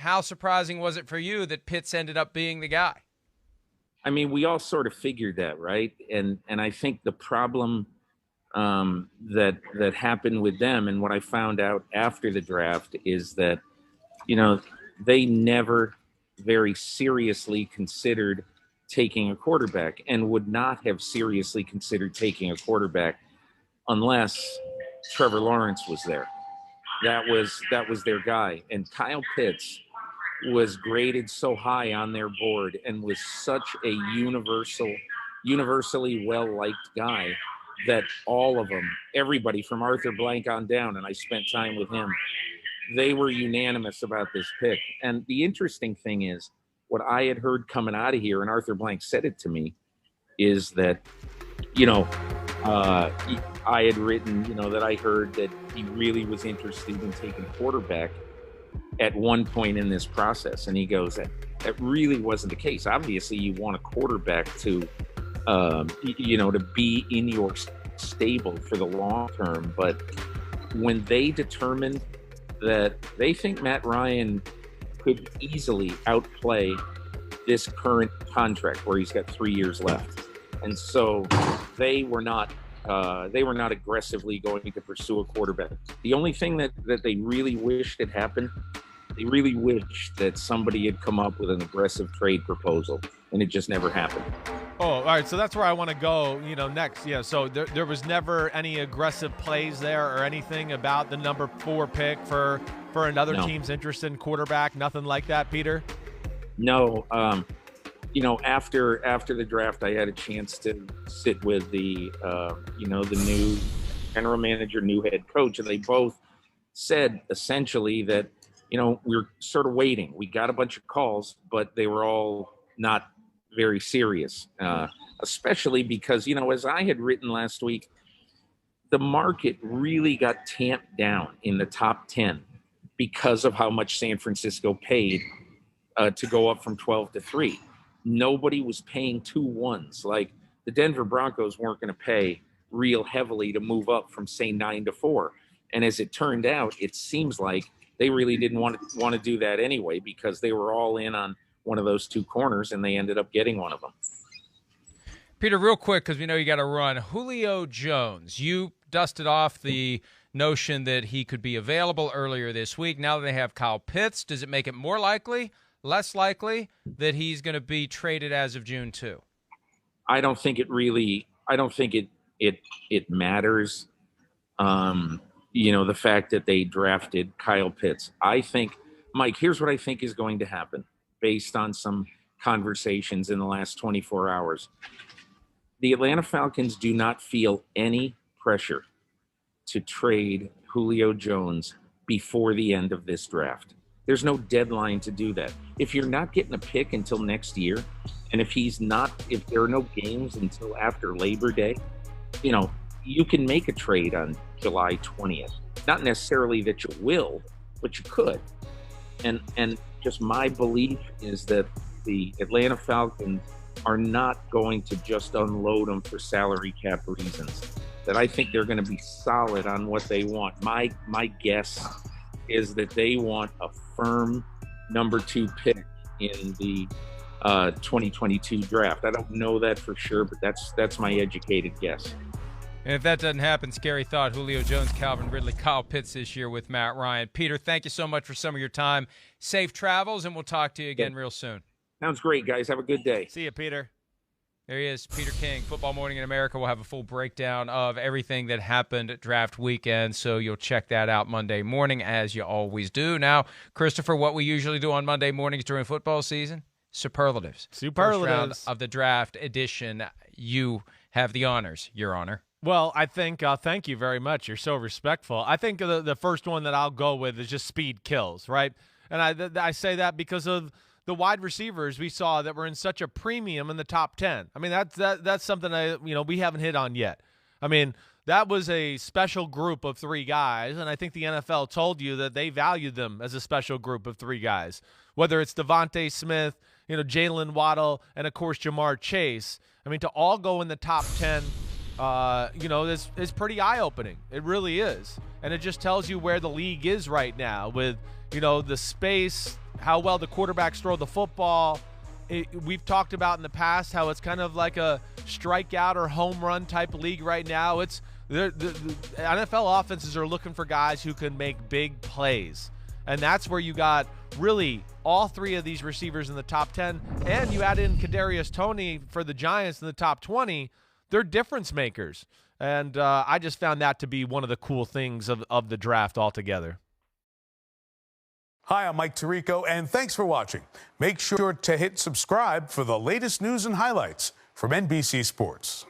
how surprising was it for you that Pitts ended up being the guy? I mean, we all sort of figured that, right? And I think the problem that happened with them, and what I found out after the draft, is that you know they never very seriously considered taking a quarterback, and would not have seriously considered taking a quarterback unless Trevor Lawrence was there. That was their guy, and Kyle Pitts was graded so high on their board and was such a universally well-liked guy that all of them, everybody from Arthur Blank on down, and I spent time with him, they were unanimous about this pick. And the interesting thing is, what I had heard coming out of here, and Arthur Blank said it to me, is that, I had written, that I heard that he really was interested in taking quarterback at one point in this process. And he goes, that really wasn't the case. Obviously, you want a quarterback to be in your stable for the long term. But when they determined that they think Matt Ryan could easily outplay this current contract where he's got 3 years left, and so they were not aggressively going to pursue a quarterback. The only thing that they really wished had happened, they really wished that somebody had come up with an aggressive trade proposal, and it just never happened. Oh, all right. So that's where I want to go, next. Yeah. So there was never any aggressive plays there or anything about the number 4 pick for another team's interest in quarterback. Nothing like that, Peter. No. After the draft, I had a chance to sit with the new general manager, new head coach, and they both said essentially that, we're sort of waiting. We got a bunch of calls, but they were all not very serious, especially because, as I had written last week, the market really got tamped down in the top 10 because of how much San Francisco paid to go up from 12 to 3. Nobody was paying 2 1s. Like the Denver Broncos weren't going to pay real heavily to move up from, say, 9 to 4. And as it turned out, it seems like they really didn't want to do that anyway, because they were all in on one of those 2 corners, and they ended up getting one of them. Peter, real quick, because we know you got to run. Julio Jones, you dusted off the notion that he could be available earlier this week. Now that they have Kyle Pitts, does it make it more likely, less likely that he's going to be traded as of June 2? I don't think it matters. The fact that they drafted Kyle Pitts. I think, Mike, here's what I think is going to happen based on some conversations in the last 24 hours. The Atlanta Falcons do not feel any pressure to trade Julio Jones before the end of this draft. There's no deadline to do that. If you're not getting a pick until next year, and if there are no games until after Labor Day, you can make a trade on July 20th. Not necessarily that you will, but you could. And just my belief is that the Atlanta Falcons are not going to just unload them for salary cap reasons. That I think they're going to be solid on what they want. My guess is that they want a firm number 2 pick in the 2022 draft. I don't know that for sure, but that's my educated guess. And if that doesn't happen, scary thought, Julio Jones, Calvin Ridley, Kyle Pitts this year with Matt Ryan. Peter, thank you so much for some of your time. Safe travels, and we'll talk to you again real soon. Sounds great, guys. Have a good day. See you, Peter. There he is, Peter King, Football Morning in America. We'll have a full breakdown of everything that happened at draft weekend, so you'll check that out Monday morning, as you always do. Now, Christopher, what we usually do on Monday mornings during football season? Superlatives. First round of the draft edition. You have the honors, Your Honor. Well, I think, thank you very much. You're so respectful. I think the first one that I'll go with is just speed kills, right? And I say that because of the wide receivers we saw that were in such a premium in the top 10. I mean, that's something we haven't hit on yet. I mean, that was a special group of 3 guys, and I think the NFL told you that they valued them as a special group of 3 guys. Whether it's Devontae Smith, Jalen Waddle, and of course Jamar Chase. I mean, to all go in the top 10. Is pretty eye-opening. It really is. And it just tells you where the league is right now with, the space how well the quarterbacks throw the football. We've talked about in the past how it's kind of like a strikeout or home run type league right now. It's the NFL offenses are looking for guys who can make big plays. And that's where you got really all three of these receivers in the top 10. And you add in Kadarius Toney for the Giants in the top 20. They're difference makers. And I just found that to be one of the cool things of the draft altogether. Hi, I'm Mike Tirico, and thanks for watching. Make sure to hit subscribe for the latest news and highlights from NBC Sports.